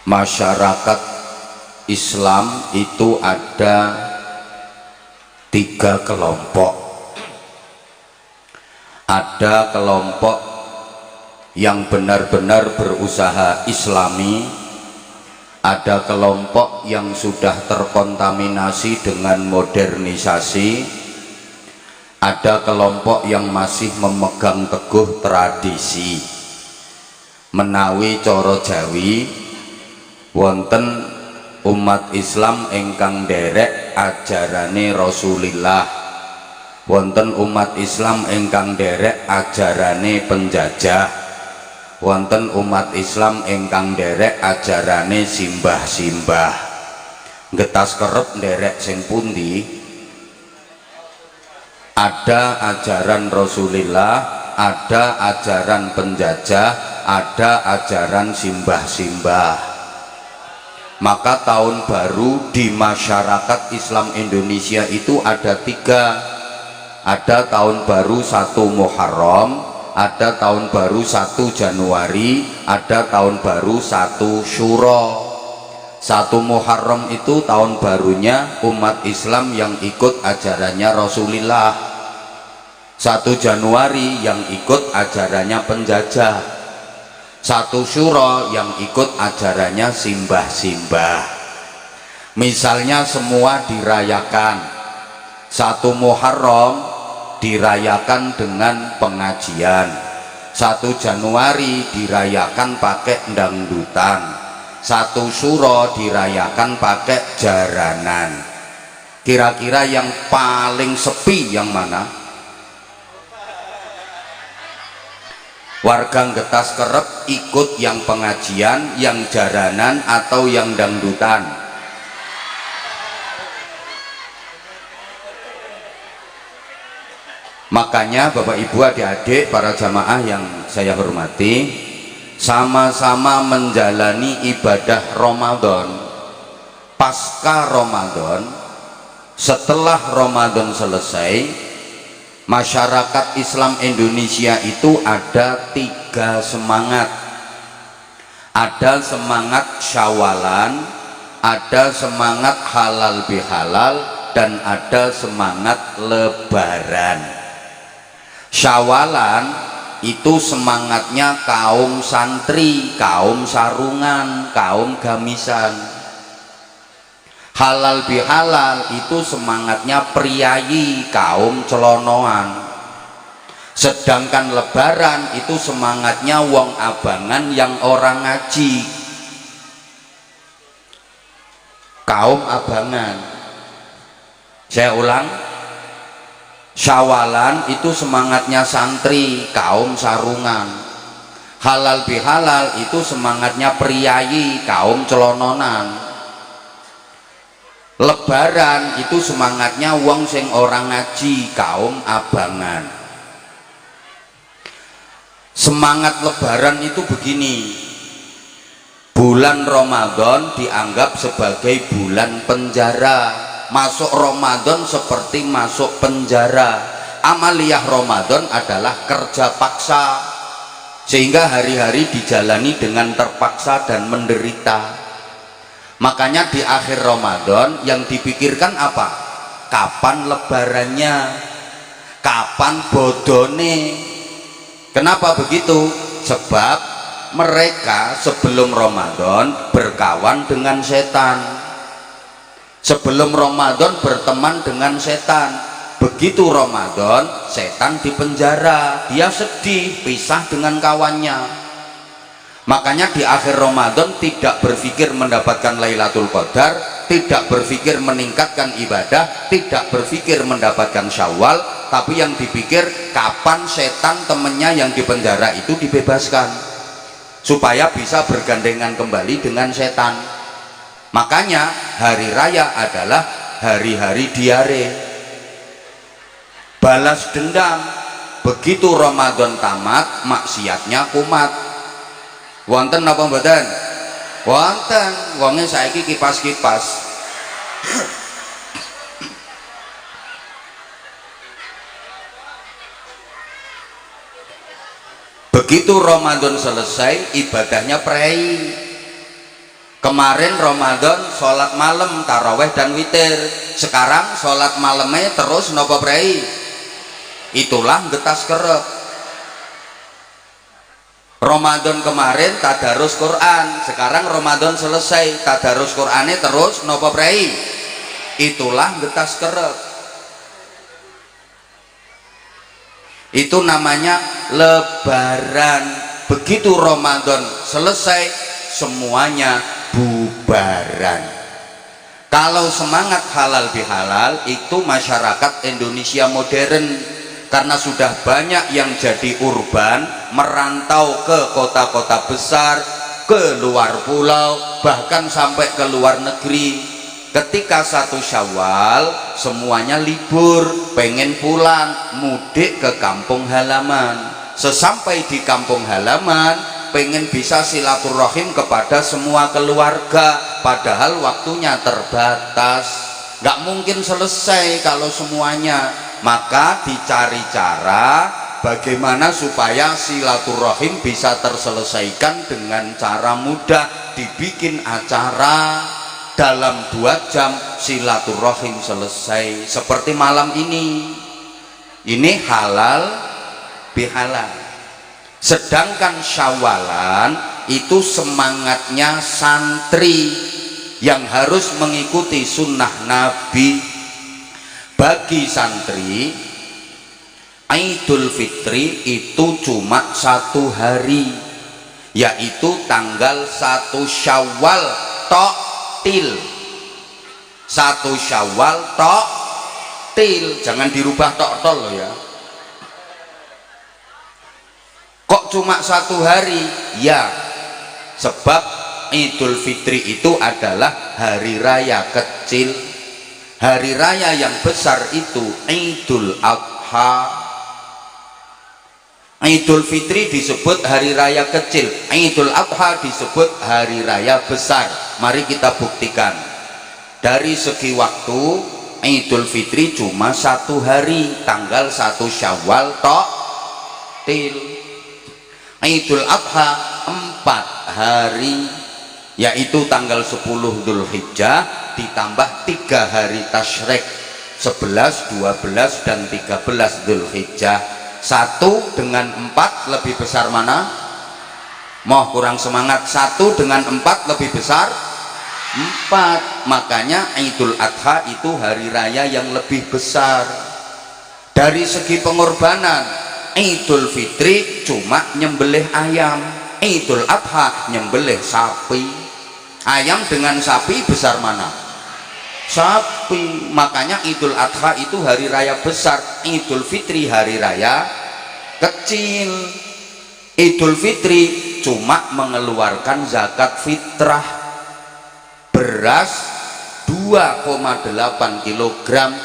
masyarakat Islam itu ada 3 kelompok. Ada kelompok yang benar-benar berusaha Islami, ada kelompok yang sudah terkontaminasi dengan modernisasi, ada kelompok yang masih memegang teguh tradisi. Menawi coro Jawi wonten umat Islam ingkang derek ajarane Rasulillah, wonten umat Islam ingkang derek ajarane penjajah, wonten umat Islam ingkang derek ajarane simbah-simbah. Getas kerep derek sing pundi? Ada ajaran Rasulillah, ada ajaran penjajah, ada ajaran simbah-simbah. Maka tahun baru di masyarakat Islam Indonesia itu ada 3. Ada tahun baru 1 Muharram, ada tahun baru 1 Januari, ada tahun baru 1 Syuro. 1 Muharram itu tahun barunya umat Islam yang ikut ajarannya Rasulullah. 1 Januari yang ikut ajarannya penjajah. 1 Syuro yang ikut ajarannya simbah-simbah. Misalnya semua dirayakan. 1 Muharram dirayakan dengan pengajian, 1 Januari dirayakan pakai dangdutan, 1 Syuro dirayakan pakai jaranan. Kira-kira yang paling sepi yang mana? Warga Getas kerep ikut yang pengajian, yang jaranan, atau yang dangdutan? Makanya Bapak Ibu adik-adik para jamaah yang saya hormati, sama-sama menjalani ibadah Ramadan. Pasca Ramadan, setelah Ramadan selesai, masyarakat Islam Indonesia itu ada 3 semangat. Ada semangat Syawalan, ada semangat halal bihalal, dan ada semangat Lebaran. Syawalan itu semangatnya kaum santri, kaum sarungan, kaum gamisan. Halal bihalal itu semangatnya priayi, kaum celonoan. Sedangkan Lebaran itu semangatnya wong abangan yang orang ngaji, kaum abangan. Saya ulang, Syawalan itu semangatnya santri, kaum sarungan. Halal bihalal itu semangatnya priayi, kaum celononan. Lebaran itu semangatnya wong sing orang ngaji, kaum abangan. Semangat Lebaran itu begini: bulan Ramadan dianggap sebagai bulan penjara. Masuk Ramadan seperti masuk penjara. Amaliyah Ramadan adalah kerja paksa, sehingga hari-hari dijalani dengan terpaksa dan menderita. Makanya di akhir Ramadan yang dipikirkan apa? Kapan lebarannya? Kapan bodone? Kenapa begitu? Sebab mereka sebelum Ramadan berkawan dengan setan. Sebelum Ramadan berteman dengan setan. Begitu Ramadan, setan dipenjara, dia sedih, pisah dengan kawannya. Makanya di akhir Ramadan tidak berpikir mendapatkan Lailatul Qadar, tidak berpikir meningkatkan ibadah, tidak berpikir mendapatkan Syawal, tapi yang dipikir kapan setan temennya yang dipenjara itu dibebaskan, supaya bisa bergandengan kembali dengan setan. Makanya hari raya adalah hari-hari diare, balas dendam. Begitu Ramadan tamat, maksiatnya kumat. Wonten apa mboten? Wonten. Wonge saiki kipas-kipas. Begitu Ramadan selesai, ibadahnya prei. Kemarin Ramadan sholat malam taraweh dan witir, sekarang sholat malamnya terus nopo prei, itulah getas kerep. Ramadan kemarin tadarus Quran, sekarang Ramadan selesai tadarus Qurannya terus nopo prei, itulah getas kerep. Itu namanya lebaran. Begitu Ramadan selesai semuanya bubaran. Kalau semangat halal bihalal itu masyarakat Indonesia modern, karena sudah banyak yang jadi urban, merantau ke kota-kota besar, ke luar pulau, bahkan sampai ke luar negeri. Ketika 1 Syawal semuanya libur, pengen pulang mudik ke kampung halaman. Sesampai di kampung halaman pengen bisa silaturahim kepada semua keluarga, padahal waktunya terbatas, nggak mungkin selesai kalau semuanya. Maka dicari cara bagaimana supaya silaturahim bisa terselesaikan dengan cara mudah, dibikin acara dalam 2 jam silaturahim selesai. Seperti malam ini halal bihalal. Sedangkan Syawalan itu semangatnya santri yang harus mengikuti sunnah Nabi. Bagi santri Idul Fitri itu cuma 1 hari, yaitu tanggal 1 Syawal Toktil. 1 Syawal Toktil, jangan dirubah Toktol loh ya. Kok cuma 1 hari? Ya, sebab Idul Fitri itu adalah hari raya kecil. Hari raya yang besar itu Idul Adha. Idul Fitri disebut hari raya kecil, Idul Adha disebut hari raya besar. Mari kita buktikan. Dari segi waktu Idul Fitri cuma 1 hari, tanggal 1 Syawal Toktil. Idul Adha 4 hari, yaitu tanggal 10 Dzulhijjah ditambah 3 hari tasyrik, 11, 12 dan 13 Dzulhijjah. 1 dengan 4 lebih besar mana? Moh kurang semangat. 1 dengan 4 lebih besar 4. Makanya Idul Adha itu hari raya yang lebih besar. Dari segi pengorbanan, Idul Fitri cuma nyembelih ayam, Idul Adha nyembelih sapi. Ayam dengan sapi besar mana? Sapi. Makanya Idul Adha itu hari raya besar, Idul Fitri hari raya kecil. Idul Fitri cuma mengeluarkan zakat fitrah, beras 2,8 kilogram.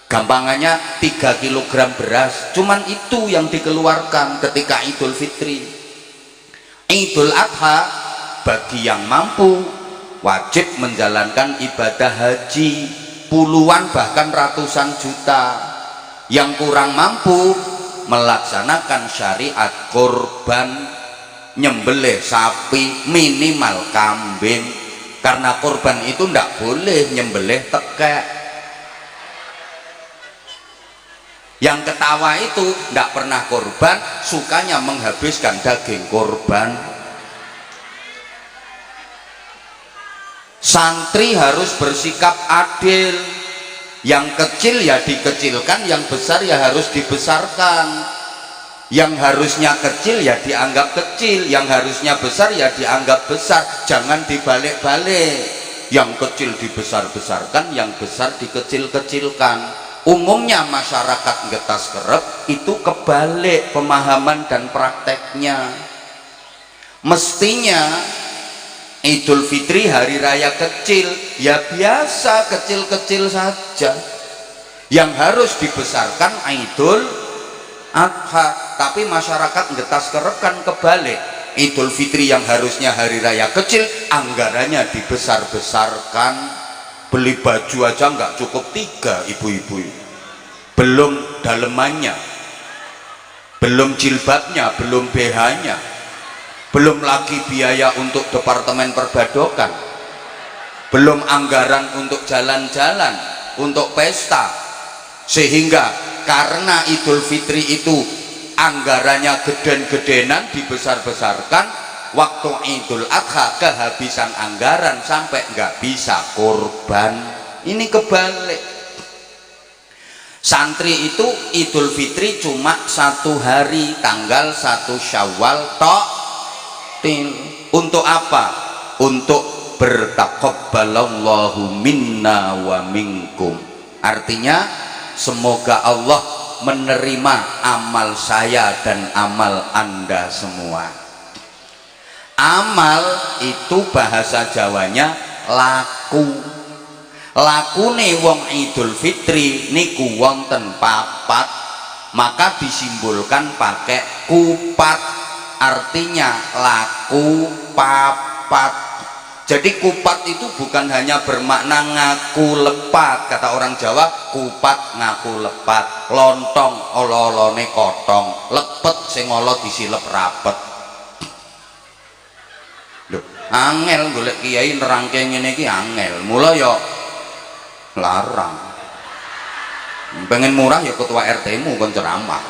Gampangannya 3 kilogram beras, cuman itu yang dikeluarkan ketika Idul Fitri. Idul Adha bagi yang mampu wajib menjalankan ibadah haji puluhan bahkan ratusan juta. Yang kurang mampu melaksanakan syariat korban, nyembelih sapi minimal kambing, karena korban itu tidak boleh nyembelih tekek. Yang ketawa itu tidak pernah korban, sukanya menghabiskan daging korban. Santri harus bersikap adil. Yang kecil ya dikecilkan, yang besar ya harus dibesarkan. Yang harusnya kecil ya dianggap kecil, yang harusnya besar ya dianggap besar. Jangan dibalik-balik. Yang kecil dibesar-besarkan, yang besar dikecil-kecilkan. Umumnya masyarakat Getas Kerep itu kebalik pemahaman dan prakteknya. Mestinya Idul Fitri hari raya kecil ya biasa kecil-kecil saja. Yang harus dibesarkan Idul Adha. Tapi masyarakat Getas Kerep kan kebalik. Idul Fitri yang harusnya hari raya kecil anggarannya dibesar-besarkan. Beli baju aja nggak cukup 3 ibu-ibu, belum dalemannya, belum jilbabnya, belum BH-nya, belum lagi biaya untuk departemen perbadokan, belum anggaran untuk jalan-jalan, untuk pesta. Sehingga karena Idul Fitri itu anggarannya geden-gedenan, dibesar-besarkan, waktu Idul Adha kehabisan anggaran sampai nggak bisa korban. Ini kebalik. Santri itu Idul Fitri cuma 1 hari, tanggal 1 Syawal tok. Untuk apa? Untuk bertakabbalallahu minna wa minkum. Artinya semoga Allah menerima amal saya dan amal Anda semua. Amal itu bahasa Jawanya laku. Lakune wong Idul Fitri niku wonten papat, maka disimbolkan pakai kupat. Artinya laku papat. Jadi kupat itu bukan hanya bermakna ngaku lepat. Kata orang Jawa, kupat ngaku lepat, lontong olo-olone kotong, lepet sing olo disilep rapet. Loh, angel golek kiai nerangke ngene iki angel. Mula ya larang. Pengen murah ya ketua RT-mu kon ceramah.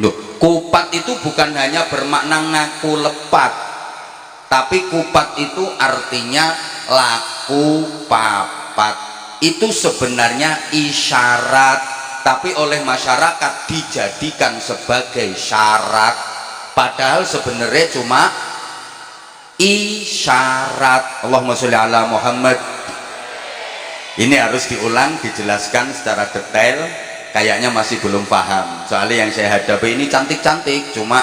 Loh, kupat itu bukan hanya bermakna ngaku lepat, tapi kupat itu artinya laku papat. Itu sebenarnya isyarat, tapi oleh masyarakat dijadikan sebagai syarat, padahal sebenarnya cuma isyarat. Allahumma sholli ala Muhammad. Ini harus diulang, dijelaskan secara detail. Kayaknya masih belum paham, soalnya yang saya hadapi ini cantik-cantik, cuma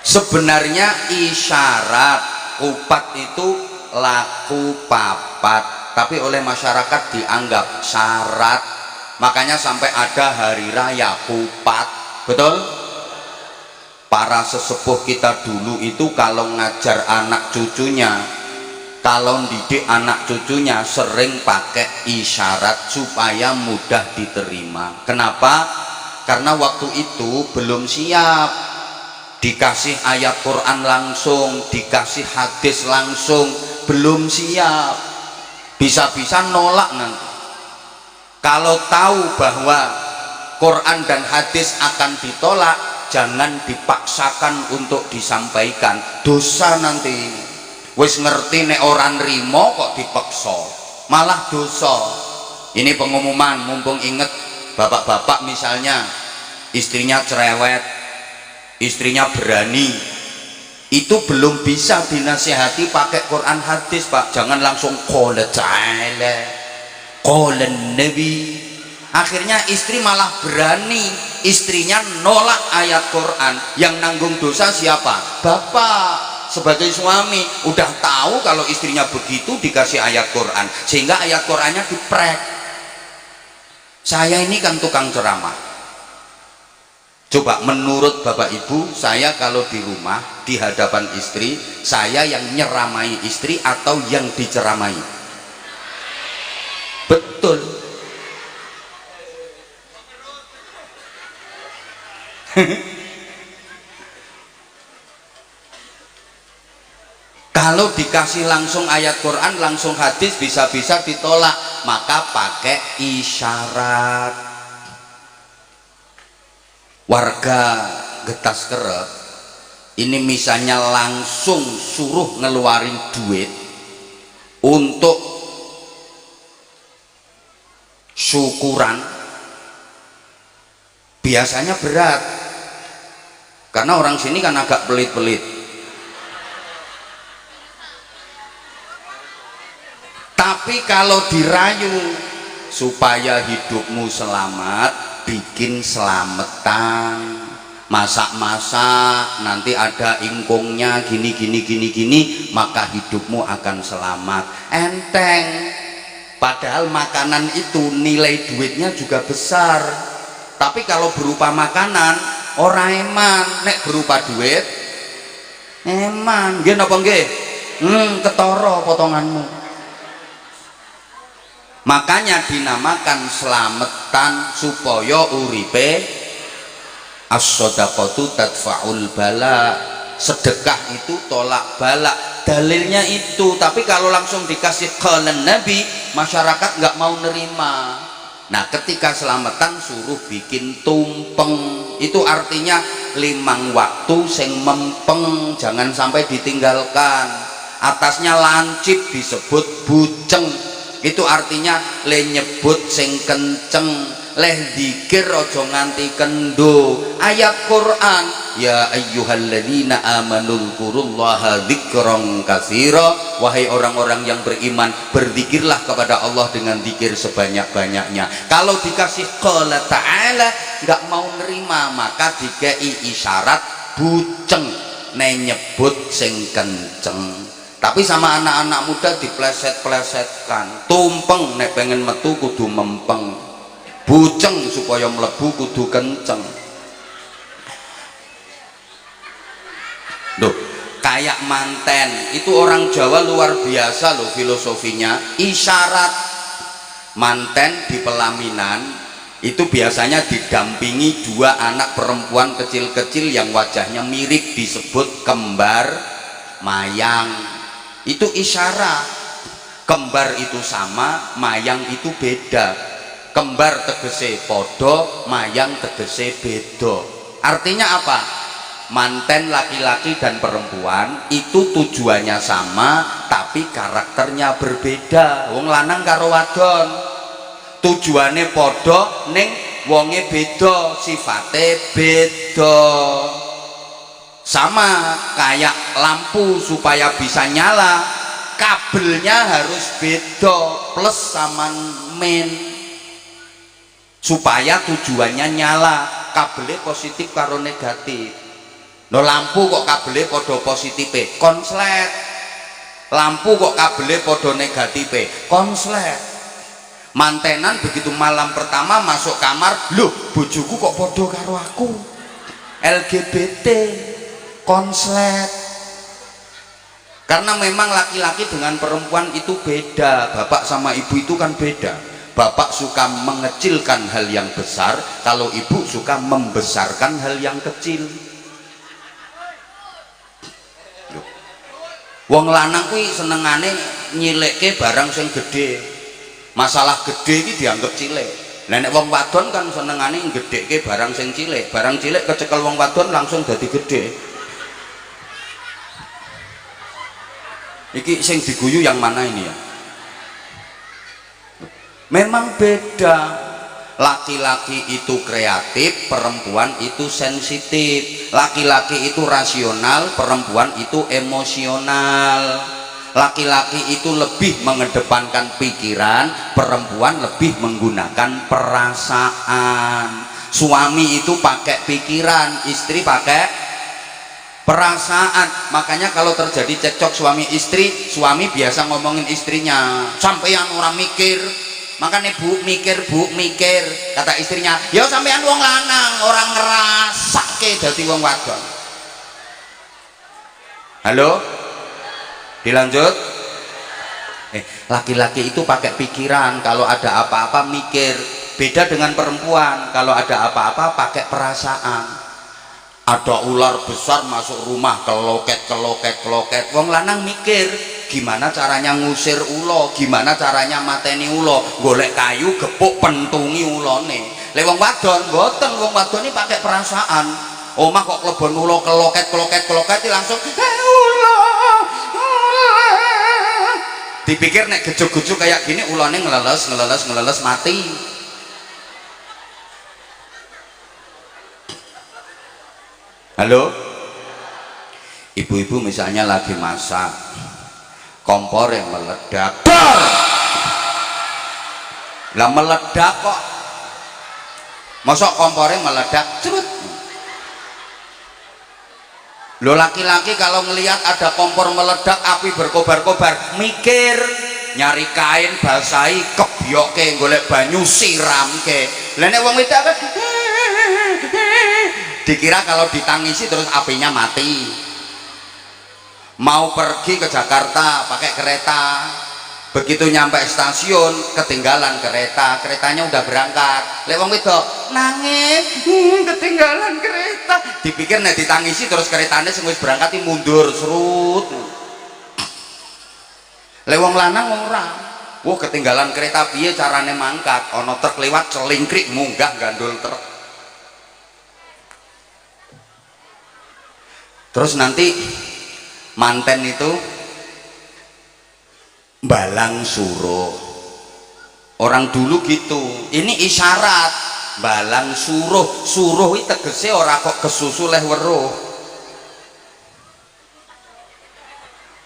sebenarnya isyarat. Kupat itu laku papat, tapi oleh masyarakat dianggap syarat. Makanya sampai ada hari raya kupat, betul? Para sesepuh kita dulu itu kalau ngajar anak cucunya, kalau didik anak cucunya sering pakai isyarat supaya mudah diterima. Kenapa? Karena waktu itu belum siap, dikasih ayat Quran langsung, dikasih hadis langsung, belum siap, bisa-bisa nolak nanti. Kalau tahu bahwa Quran dan hadis akan ditolak, jangan dipaksakan untuk disampaikan, dosa nanti. Wis ngerti nek orang rimo kok dipaksa, malah dosa. Ini pengumuman, mumpung inget bapak-bapak misalnya istrinya cerewet, istrinya berani, itu belum bisa dinasihati pakai Quran hadis, Pak. Jangan langsung qala ta'ala, qala nabi. Akhirnya istri malah berani, istrinya nolak ayat Quran. Yang nanggung dosa siapa? Bapak sebagai suami udah tahu kalau istrinya begitu, dikasih ayat Quran sehingga ayat Qurannya diprek. Saya ini kan tukang ceramah. Coba menurut Bapak Ibu, saya kalau di rumah di hadapan istri, saya yang nyeramai istri atau yang diceramai? Betul. Kalau dikasih langsung ayat Quran, langsung hadis, bisa-bisa ditolak, maka pakai isyarat. Warga Getas Kerep ini misalnya langsung suruh ngeluarin duit untuk syukuran, biasanya berat, karena orang sini kan agak pelit-pelit. Tapi kalau dirayu supaya hidupmu selamat, bikin selametan, masak-masak, nanti ada ingkungnya gini, maka hidupmu akan selamat. Enteng. Padahal makanan itu nilai duitnya juga besar. Tapi kalau berupa makanan, ora eman. Nek berupa duit, eman. Nggih napa nggih? Ketara potonganmu. Makanya dinamakan selamatan supaya uripe. As-shadaqatu tadfa'ul bala, sedekah itu tolak bala, dalilnya itu. Tapi kalau langsung dikasih qalan Nabi, masyarakat nggak mau nerima. Nah ketika selamatan suruh bikin tumpeng, itu artinya 5 waktu sing mempeng, jangan sampai ditinggalkan. Atasnya lancip disebut buceng, itu artinya le nyebut sing kenceng, leh dzikir aja nganti kendo. Ayat Quran, ya ayyuhalladzina amanu dzkurullaha dzikran katsira, wahai orang-orang yang beriman, berzikirlah kepada Allah dengan zikir sebanyak-banyaknya. Kalau dikasih qala ta'ala nggak mau nerima, maka dikei isyarat buceng, ne nyebut sing kenceng. Tapi sama anak-anak muda dipleset-plesetkan, tumpeng nek pengen metu kudu mempeng, buceng supaya mlebu kudu kenceng. Loh, kayak manten itu orang Jawa luar biasa loh filosofinya. Isyarat manten di pelaminan itu biasanya didampingi 2 anak perempuan kecil-kecil yang wajahnya mirip, disebut kembar mayang. Itu isyarat. Kembar itu sama, mayang itu beda. Kembar tegese podo, mayang tegese bedo. Artinya apa? Manten laki-laki dan perempuan itu tujuannya sama, tapi karakternya berbeda. Wong lanang karo wadon tujuannya podo, ning wonge beda, sifate beda. Sama kayak lampu supaya bisa nyala, kabelnya harus beda, plus sama min, supaya tujuannya nyala. Kabelnya positif karo negatif. No lampu kok kabelnya podo positif, konslet. Lampu kok kabelnya podo negatif, konslet. Mantenan begitu malam pertama masuk kamar, loh bojoku kok podo karo aku, LGBT, konslet. Karena memang laki-laki dengan perempuan itu beda. Bapak sama ibu itu kan beda. Bapak suka mengecilkan hal yang besar, kalau ibu suka membesarkan hal yang kecil. Wong lanang kuwi senengane nyileke barang sing gede. Masalah gede iki dianggap cilik. Lah nek wong wadon kan senengane gedhekke barang sing cilik. Barang cilik kecekel wong wadon langsung dadi gede. Iki sing diguyu yang mana ini ya? Memang beda. Laki-laki itu kreatif, perempuan itu sensitif. Laki-laki itu rasional, perempuan itu emosional. Laki-laki itu lebih mengedepankan pikiran, perempuan lebih menggunakan perasaan. Suami itu pakai pikiran, istri pakai perasaan. Makanya kalau terjadi cekcok suami istri, suami biasa ngomongin istrinya, sampeyan orang mikir. Makanya bu mikir, kata istrinya, ya sampeyan wong lanang orang ngerasake dadi wong wadon. Halo, dilanjut. Laki-laki itu pakai pikiran, kalau ada apa-apa mikir. Beda dengan perempuan, kalau ada apa-apa pakai perasaan. Ada ular besar masuk rumah, keloket. Wong lanang mikir, gimana caranya ngusir ulo, gimana caranya mateni ulo, golek kayu gepuk pentungi ulone. Le wong wadon mboten, wong wadon ini pakai perasaan. Omah kok klebon ulo keloket langsung ulo. Dipikir nek gejug-gejug kayak gini ulone ngeleles mati. Halo, ibu-ibu misalnya lagi masak, kompor yang meledak, lah meledak kok, masuk kompornya meledak, cepet. Lo laki-laki kalau ngelihat ada kompor meledak, api berkobar-kobar, mikir, nyari kain basahi, kebyoke, golek banyu siramke. Lah nek wong wedok kan dikira kalau ditangisi terus apinya mati. Mau pergi ke Jakarta pakai kereta, Begitu nyampe stasiun ketinggalan kereta, keretanya udah berangkat. Lek wong wedok nangis, ketinggalan kereta. Dipikir nek ditangisi terus keretanya sing wis berangkat mundur serut. Lek wong lanang ora. Wah ketinggalan kereta piye carane mangkat? Ana truk lewat celingkrik munggah gandul truk. Terus nanti manten itu balang suruh. Orang dulu gitu. Ini isyarat balang suruh. Suruh itu tegese ora kok kesusu leh weruh.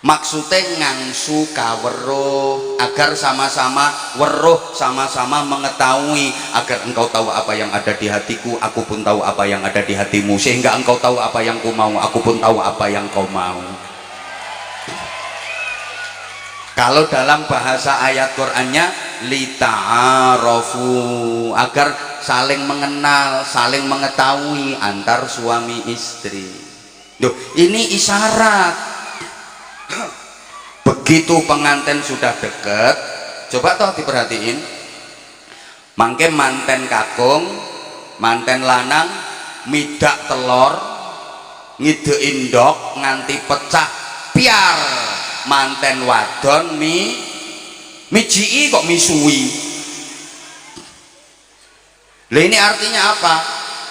Maksudnya ngangsu kaweruh agar sama-sama weruh, sama-sama mengetahui, agar engkau tahu apa yang ada di hatiku, aku pun tahu apa yang ada di hatimu, sehingga engkau tahu apa yang ku mau, aku pun tahu apa yang kau mau. Kalau dalam bahasa ayat Qur'annya lita'arafu, agar saling mengenal, saling mengetahui antar suami istri. Duh, ini isyarat. Begitu pengantin sudah deket, coba toh diperhatiin, mangke manten kakung, manten lanang midak telur, ngideuin ndok nganti pecah piar, manten wadon mijii kok misui. Lah ini artinya apa?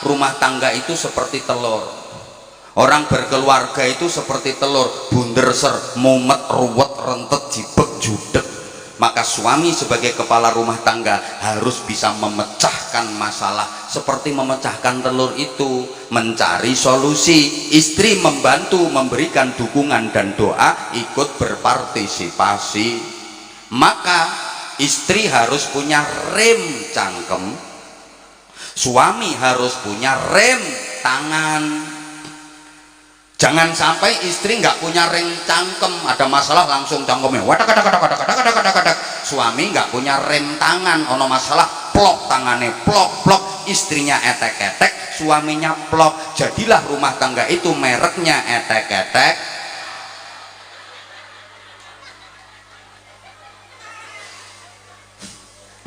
Rumah tangga itu seperti telur. Orang berkeluarga itu seperti telur, bunder ser, mumet, ruwet, rentet, jibek, judek. Maka suami sebagai kepala rumah tangga harus bisa memecahkan masalah seperti memecahkan telur itu, mencari solusi. Istri membantu, memberikan dukungan dan doa, ikut berpartisipasi. Maka istri harus punya rem cangkem, suami harus punya rem tangan. Jangan sampai istri nggak punya rem cangkem, ada masalah langsung cangkemnya wadak wadak wadak wadak wadak wadak wadak. Suami nggak punya rem tangan, ono masalah plok tangannya plok plok, istrinya etek etek, suaminya plok. Jadilah rumah tangga itu mereknya etek etek.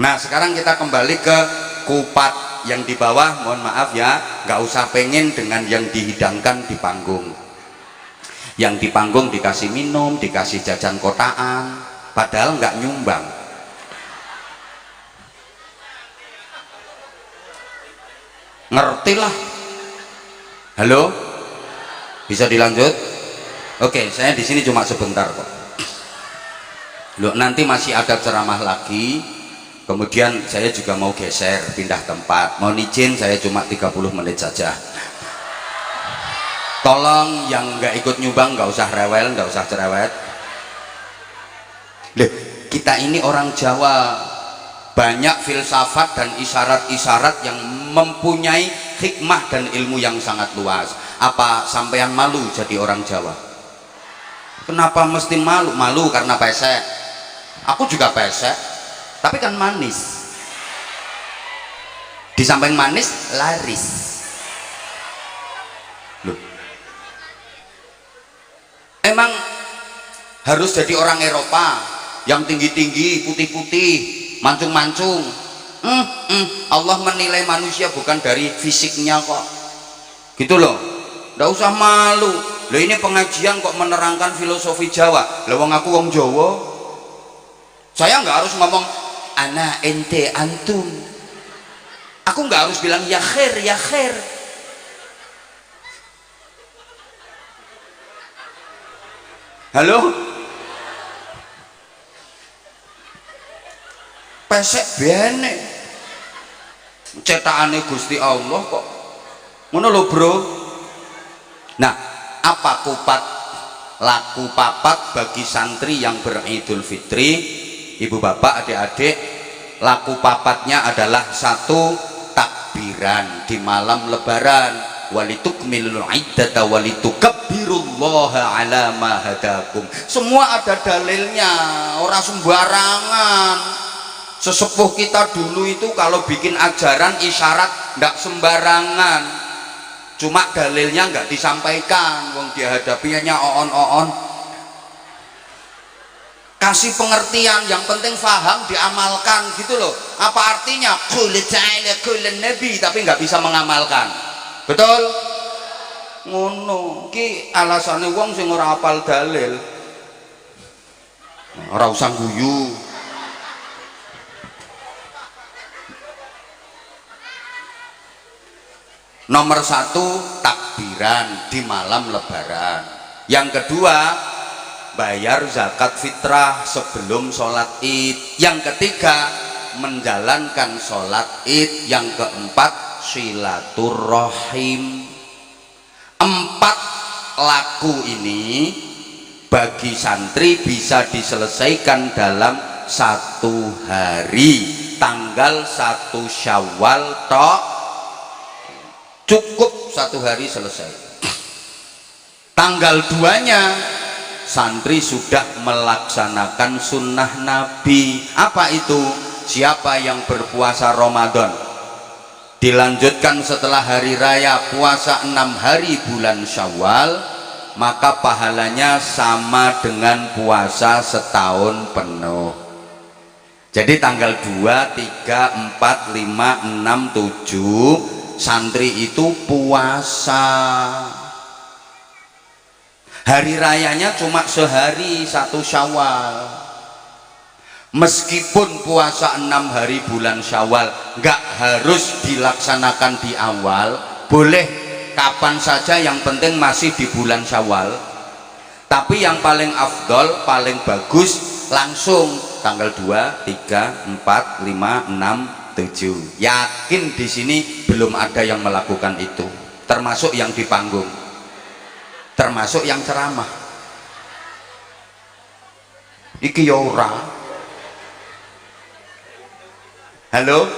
Nah sekarang kita kembali ke kupat yang di bawah. Mohon maaf ya, nggak usah pengen dengan yang dihidangkan di panggung. Yang di panggung dikasih minum, dikasih jajan kotaan, padahal nggak nyumbang. Ngerti lah. Halo, bisa dilanjut? Oke, saya di sini cuma sebentar kok. Loh, nanti masih ada ceramah lagi. Kemudian saya juga mau geser, pindah tempat. Mohon izin, saya cuma 30 menit saja. Tolong yang nggak ikut nyumbang nggak usah rewel, nggak usah cerewet. Loh, kita ini orang Jawa, banyak filsafat dan isyarat-isyarat yang mempunyai hikmah dan ilmu yang sangat luas. Apa sampean malu jadi orang Jawa? Kenapa mesti malu? Malu karena pesek. Aku juga pesek, tapi kan manis. Di samping manis laris. Loh, emang harus jadi orang Eropa yang tinggi-tinggi, putih-putih, mancung-mancung? Allah menilai manusia bukan dari fisiknya kok, gitu loh. Nggak usah malu. Loh, ini pengajian kok menerangkan filosofi Jawa. Lah wong aku wong Jawa, saya nggak harus ngomong ana ente antum. Aku nggak harus bilang ya khair ya khair. Halo, pesek bene cetakane Gusti Allah kok ngono lho bro. Nah, apa kupat laku papat bagi santri yang beridul fitri? Ibu bapak adik-adik, laku papatnya adalah satu, takbiran di malam lebaran, walitukmilul iddata walitukabbirullaha ala ma hadakum. Semua ada dalilnya, orang sembarangan. Sesepuh kita dulu itu kalau bikin ajaran isyarat ndak sembarangan, cuma dalilnya nggak disampaikan. Wong dihadapinya oon-oon. kasih pengertian, yang penting faham, diamalkan gitu loh. Apa artinya qul ta'ala qul nabi tapi nggak bisa mengamalkan, betul? Ngono ki alasane wong sing ora hafal dalil, ora usah guyu. Nomor satu, takbiran di malam lebaran. Yang kedua, bayar zakat fitrah sebelum sholat id. Yang ketiga, menjalankan sholat id. Yang keempat, silaturrahim. 4 laku ini bagi santri bisa diselesaikan dalam 1 hari, tanggal 1 Syawal tok, cukup 1 hari selesai. Tanggal 2-nya santri sudah melaksanakan sunnah Nabi. Apa itu? Siapa yang berpuasa Ramadan dilanjutkan setelah hari raya puasa 6 hari bulan Syawal, maka pahalanya sama dengan puasa setahun penuh. Jadi tanggal 2, 3, 4, 5, 6, 7 santri itu puasa. Hari rayanya cuma sehari 1 Syawal. Meskipun puasa 6 hari bulan Syawal nggak harus dilaksanakan di awal, boleh kapan saja, yang penting masih di bulan Syawal. Tapi yang paling afdol, paling bagus langsung tanggal 2, 3, 4, 5, 6, 7. Yakin di sini belum ada yang melakukan itu, termasuk yang di panggung, termasuk yang ceramah. Iki ya ora. Halo?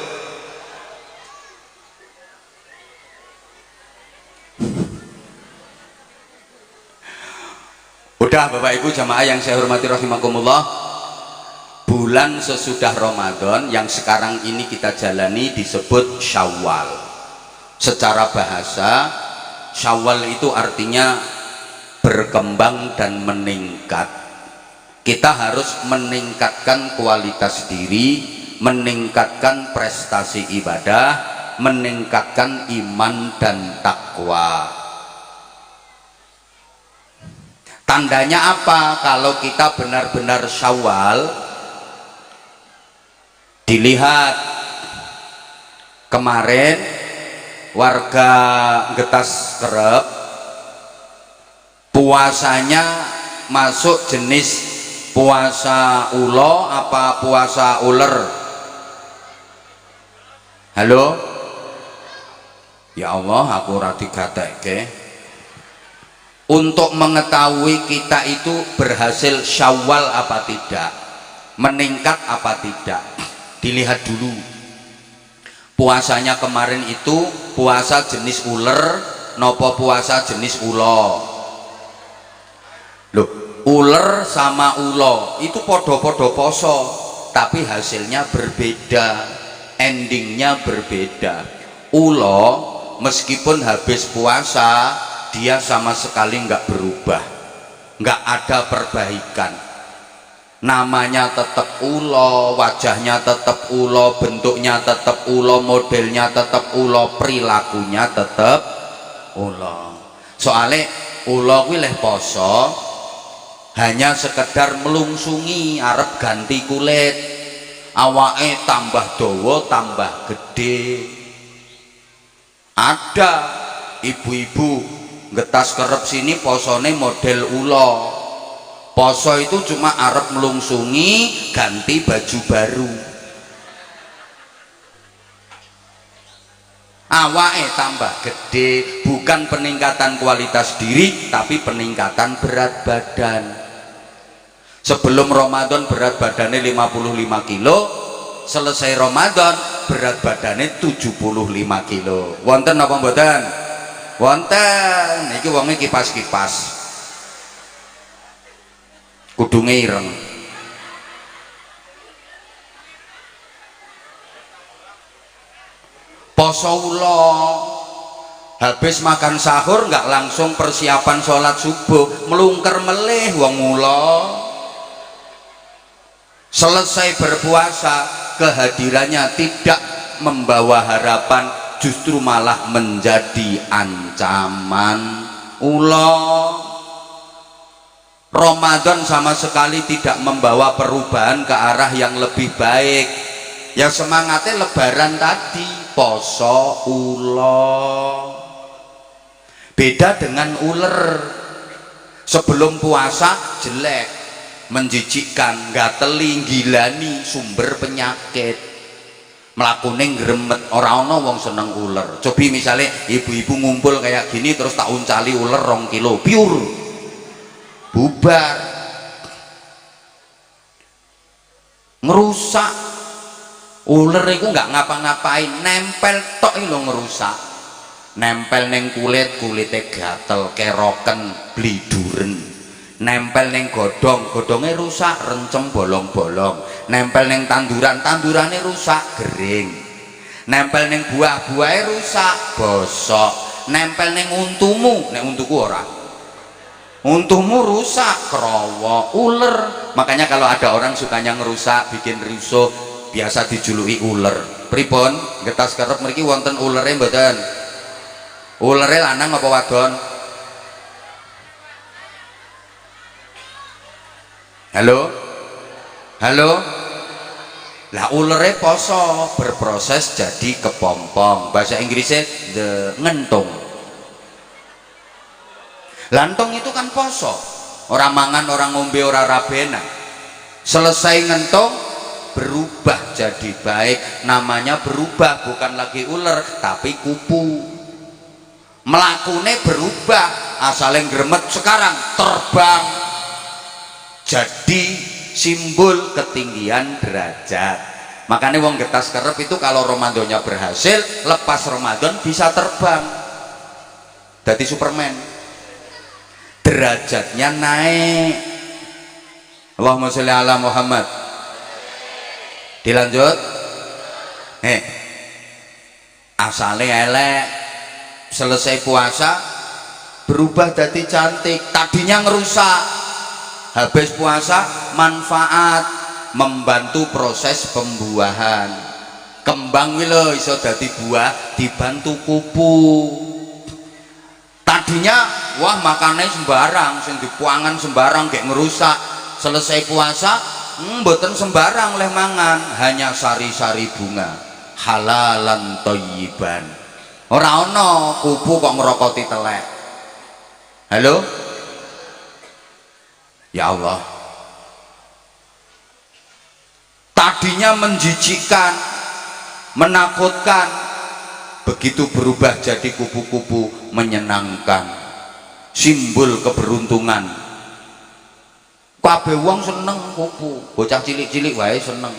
Udah Bapak Ibu jamaah yang saya hormati rahimakumullah, bulan sesudah Ramadan yang sekarang ini kita jalani disebut Syawal. Secara bahasa, Syawal itu artinya berkembang dan meningkat. Kita harus meningkatkan kualitas diri, meningkatkan prestasi ibadah, meningkatkan iman dan takwa. Tandanya apa? Kalau kita benar-benar Syawal, dilihat kemarin warga Getas Kerep puasanya masuk jenis puasa ulo apa puasa uler? Halo? Ya Allah, aku rati gatekke. Untuk mengetahui kita itu berhasil Syawal apa tidak, meningkat apa tidak, dilihat dulu puasanya kemarin itu puasa jenis uler nopo puasa jenis ulo. Loh, uler sama ulo itu podo-podo poso, tapi hasilnya berbeda, endingnya berbeda. Ulo meskipun habis puasa dia sama sekali nggak berubah, nggak ada perbaikan, namanya tetap ulo, wajahnya tetap ulo, bentuknya tetap ulo, modelnya tetap ulo, perilakunya tetap ulo. Soalnya ulo kuwi leh poso hanya sekedar melungsungi arep ganti kulit, awake tambah dawa tambah gede. Ada ibu-ibu Getas Kerep sini posone model ulo, poso itu cuma arep melungsungi ganti baju baru, awake tambah gede. Bukan peningkatan kualitas diri tapi peningkatan berat badan. Sebelum Ramadan berat badannya 55 kilo, selesai Ramadan berat badannya 75 kilo. Wonten apa mboten? Wonten. Iki wonge kipas-kipas kudunge ireng. Poso ulo habis makan sahur nggak langsung persiapan sholat subuh, melungker meleh wong ulo. Selesai berpuasa, kehadirannya tidak membawa harapan, justru malah menjadi ancaman. Ramadan sama sekali tidak membawa perubahan ke arah yang lebih baik. Yang semangatnya lebaran tadi, poso beda dengan uler. Sebelum puasa jelek, menjijikkan, gateli, gilani, sumber penyakit, melakukan gremet. Orang wong seneng uler. Coba misalnya ibu-ibu ngumpul kayak gini terus tak uncali uler 2 kilo pure, bubar, ngerusak. Uler itu nggak ngapa-ngapain, nempel tok lho ngerusak. Nempel neng kulitnya gatel, keroken, bliduren. Nempel neng godongnya rusak, rencem bolong-bolong. Nempel neng tandurannya rusak, gering. Nempel neng buah-buahnya rusak, bosok. Nempel neng untumu, neng untuku ora, untumu rusak, kerowo, uler. Makanya kalau ada orang sukanya ngerusak, bikin rusuh, biasa dijuluki uler. Pripun getas kerep mriki wonten ulere mboten? Ulere lanang apa wadon? Halo? Halo? Lah ulere poso berproses jadi kepompong. Bahasa Inggrisnya the ngentung. Lantong itu kan poso. Orang mangan, orang ngombe, orang rabena. Selesai ngentung berubah jadi baik. Namanya berubah, bukan lagi ular tapi kupu. Melakune berubah, asalnya gremet sekarang terbang jadi simbol ketinggian derajat. Makanya wong getas kerep itu kalau Ramadannya berhasil, lepas Ramadan bisa terbang jadi Superman, derajatnya naik. Allahumma sholli ala Muhammad. Dilanjut. Asalnya elek, selesai puasa berubah jadi cantik. Tadinya ngerusak, habis puasa manfaat, membantu proses pembuahan. Kembang wilo iso dadi buah dibantu kupu. Tadinya wah makannya sembarang, sing dipuangan sembarang kayak ngerusak. Selesai puasa mboten sembarang leh mangan, hanya sari-sari bunga halalan thayyiban. Ora ana kupu kok ngerokoti telek. Halo? Ya Allah. Tadinya menjijikkan, menakutkan, begitu berubah jadi kupu-kupu menyenangkan, simbol keberuntungan. Kabeh wong seneng kupu, bocah cilik-cilik wae seneng.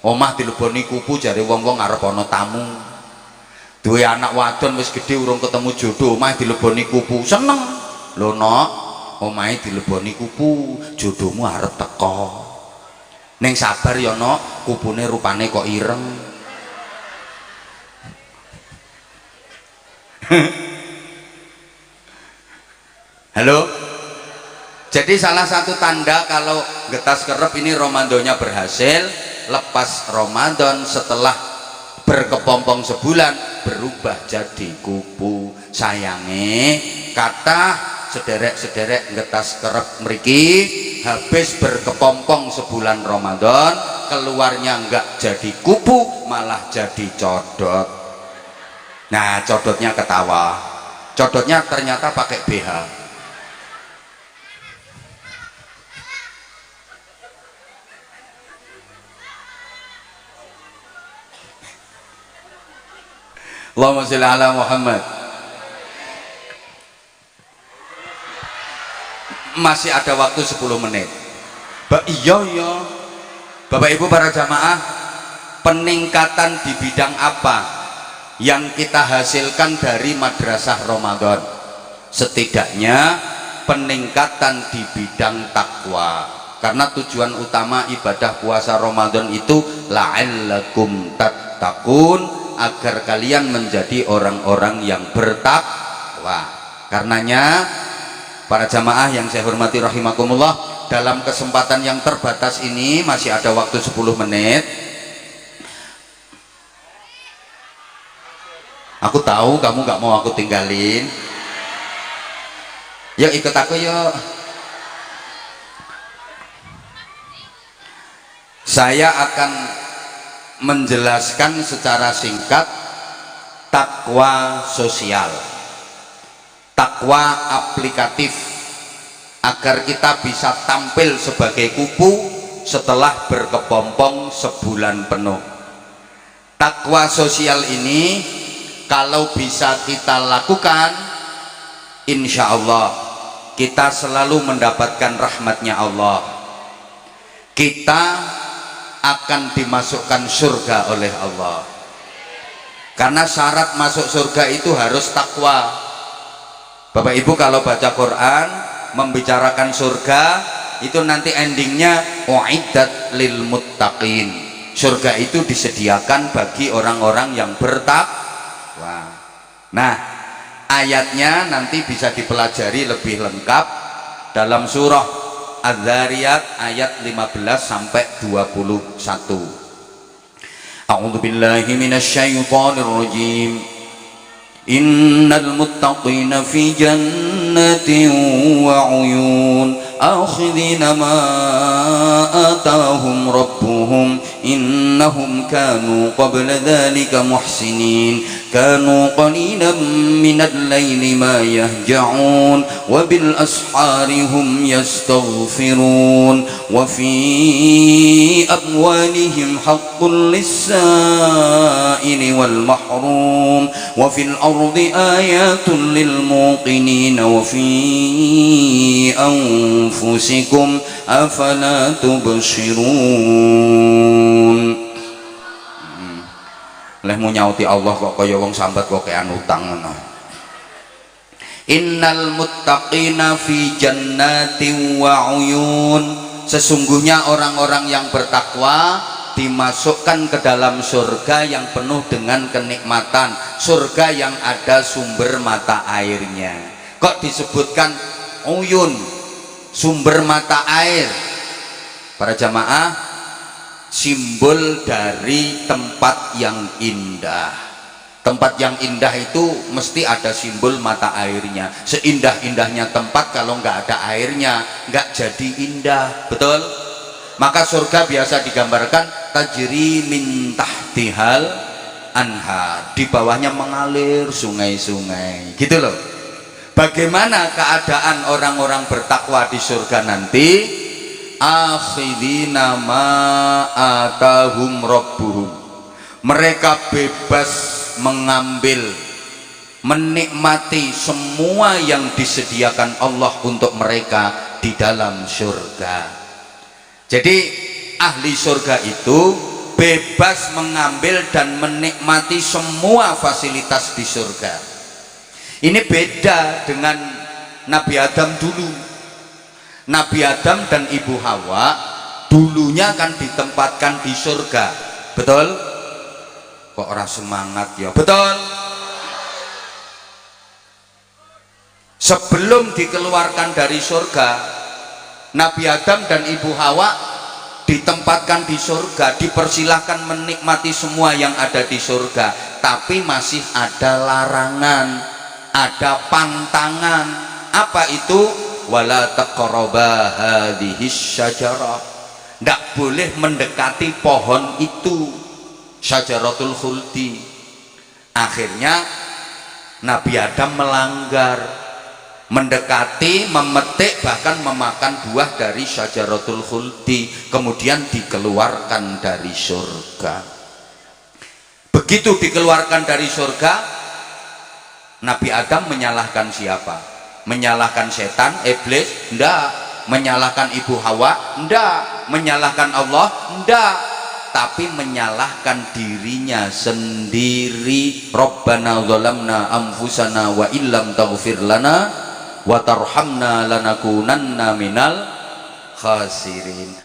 Omah dileboni kupu jare wong-wong arep ana tamu. Duwe anak wadon wis gedhe urung ketemu jodoh, omah dileboni kupu, seneng. Lho nok, omahe dileboni kupu, jodohmu arep teko. Ning sabar ya nok, kupune rupane kok ireng. Halo? Jadi salah satu tanda kalau getas kerep ini Ramadannya berhasil, lepas Ramadan setelah berkepompong sebulan berubah jadi kupu. Sayange kata sederek-sederek getas kerep mriki habis berkepompong sebulan Ramadan, keluarnya enggak jadi kupu malah jadi codot. Nah codotnya ketawa, codotnya ternyata pakai BH. Allahumma sholli ala Muhammad. Masih ada waktu 10 menit. Iya. Bapak Ibu para jamaah, peningkatan di bidang apa yang kita hasilkan dari madrasah Ramadan? Setidaknya peningkatan di bidang takwa. Karena tujuan utama ibadah puasa Ramadan itu la'allakum tattaqun, agar kalian menjadi orang-orang yang bertakwa. Karenanya para jamaah yang saya hormati rahimakumullah, dalam kesempatan yang terbatas ini, masih ada waktu 10 menit. Aku tahu kamu gak mau aku tinggalin. Yuk ikut aku yuk. Saya akan menjelaskan secara singkat takwa sosial, takwa aplikatif, agar kita bisa tampil sebagai kupu setelah berkepompong sebulan penuh. Takwa sosial ini kalau bisa kita lakukan, insya Allah kita selalu mendapatkan rahmatnya Allah. Kita akan dimasukkan surga oleh Allah, karena syarat masuk surga itu harus takwa. Bapak Ibu kalau baca Quran membicarakan surga itu nanti endingnya uiddat lil muttaqin, surga itu disediakan bagi orang-orang yang bertakwa. Nah, ayatnya nanti bisa dipelajari lebih lengkap dalam surah Az-Zariyat ayat 15 sampai 21. A'udzu billahi minasyaitonir rajim. Innal muttaqina fi jannatin wa 'uyun akhidhina ma atahum rabbuhum innahum kanu qabla dhalika muhsinin kanu qalilan minal layli ma yahja'un wa bil ashari hum yastaghfirun wa fi amwalihim haqqul lis-sa'ili wal mahrum wa fil ardi ayatun lil muqinin wa fi anfusikum afala tubsirun. Leh mau nyauti Allah kok kaya wong sambat kok kean utang ngono. Innal muttaqina fi jannatin wa uyun, sesungguhnya orang-orang yang bertakwa dimasukkan ke dalam surga yang penuh dengan kenikmatan, surga yang ada sumber mata airnya. Kok disebutkan uyun, sumber mata air? Para jamaah, simbol dari tempat yang indah. Tempat yang indah itu mesti ada simbol mata airnya. Seindah-indahnya tempat kalau nggak ada airnya nggak jadi indah, betul? Maka surga biasa digambarkan tajri min tahtihal anhar, di bawahnya mengalir sungai-sungai, gitu loh. Bagaimana keadaan orang-orang bertakwa di surga nanti? Akhidina ma atahum rabbuhum, mereka bebas mengambil, menikmati semua yang disediakan Allah untuk mereka di dalam surga. Jadi ahli surga itu bebas mengambil dan menikmati semua fasilitas di surga. Ini beda dengan Nabi Adam dulu. Nabi Adam dan Ibu Hawa dulunya kan ditempatkan di surga, betul? Kok orang semangat ya? Betul. Sebelum dikeluarkan dari surga, Nabi Adam dan Ibu Hawa ditempatkan di surga, dipersilahkan menikmati semua yang ada di surga, tapi masih ada larangan, ada pantangan. Apa itu? Wala taqraba hadhihi syajarah, tidak boleh mendekati pohon itu, syajaratul khuldi. Akhirnya Nabi Adam melanggar, mendekati, memetik, bahkan memakan buah dari syajaratul khuldi, kemudian dikeluarkan dari surga. Begitu dikeluarkan dari surga, Nabi Adam menyalahkan siapa? Menyalahkan setan, iblis? Enggak. Menyalahkan Ibu Hawa? Enggak. Menyalahkan Allah? Enggak. Tapi menyalahkan dirinya sendiri. Rabbana zalamna anfusana wa illam taghfir lana wa tarhamna lanakunanna minal khasirin.